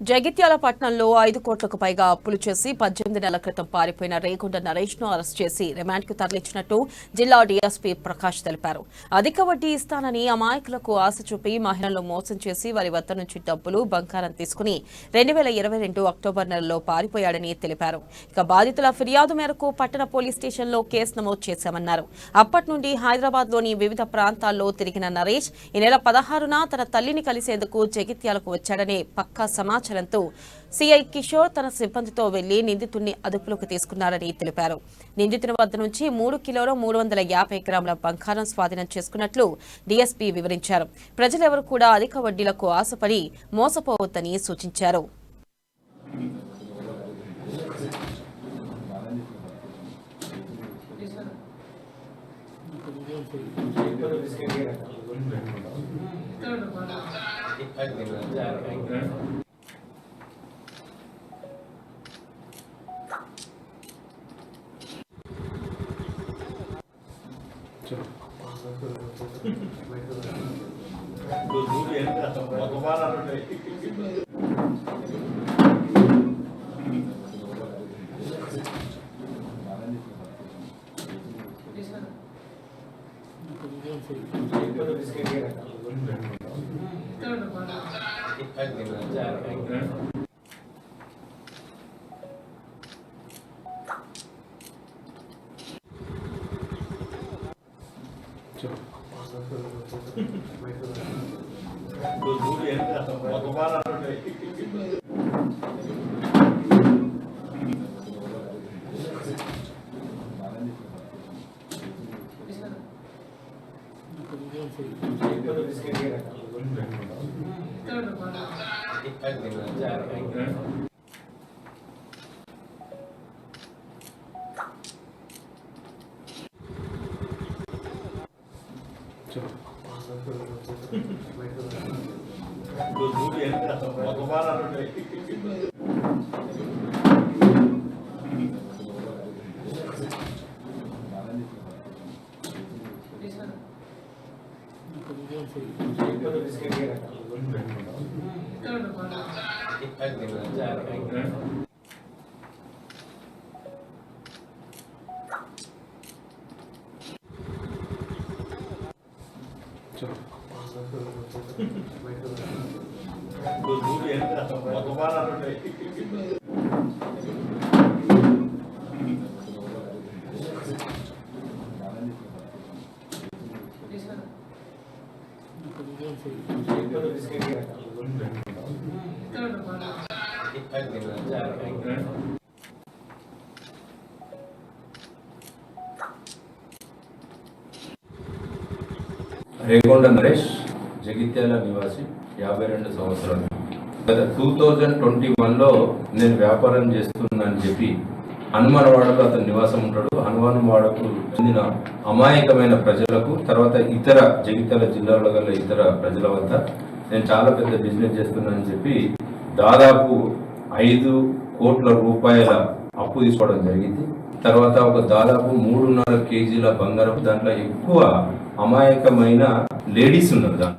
జగిత్యాల పట్టణంలో 5 కోట్లకు పైగా అప్పులు చేసి 18 నెలల క్రితం పారిపోయిన రేగుండ నరేష్ ను అరెస్ట్ చేసి రిమాండ్కు తరలించినట్టు జిల్లా డీఎస్పీ ప్రకాష్ తెలిపారు. అధిక వడ్డీ ఇస్తానని అమాయకులకు ఆశ చూపి మహిళలను మోసం చేసి వారి వద్ద నుంచి డబ్బులు బంగారం తీసుకుని 2022 అక్టోబర్ నెలలో పారిపోయాడని తెలిపారు. ఇక బాధితుల ఫిర్యాదు మేరకు పట్టణ పోలీస్ స్టేషన్లో కేసు నమోదు చేశామన్నారు. అప్పటి నుండి హైదరాబాద్లోని వివిధ ప్రాంతాల్లో తిరిగిన నరేష్ ఈ నెల 16న తన తల్లిని కలిసేందుకు జగిత్యాలకు వచ్చాడనే పక్కా సమాచారం సిఐ కిషోర్ తన సిబ్బందితో వెళ్లి నిందితుడిని అదుపులోకి తీసుకున్నారని తెలిపారు. నిందితుని వద్ద నుంచి 3 కిలోల 350 గ్రాముల బంగారం స్వాధీనం చేసుకున్నట్లు డీఎస్పీ వివరించారు. ప్రజలెవరూ కూడా అధిక వడ్డీలకు ఆశపడి మోసపోవద్దని సూచించారు. రేగొండ నరేష్ జగిత్యాల నివాసి 52 సంవత్సరాలు. గత 2021లో నేను వ్యాపారం చేస్తున్నానని చెప్పి హనుమానవాడలో అతని నివాసం ఉంటాడు. హనుమానవాడకు చెందిన అమాయకమైన ప్రజలకు తర్వాత ఇతర జగిత్యాల జిల్లాలో గల ఇతర ప్రజల వద్ద నేను చాలా పెద్ద బిజినెస్ చేస్తున్నానని చెప్పి దాదాపు 5 కోట్ల రూపాయల అప్పు తీసుకోవడం జరిగింది. తర్వాత ఒక దాదాపు 3.5 కేజీల బంగారం, దాంట్లో ఎక్కువ అమాయకమైన లేడీస్ ఉన్నారు.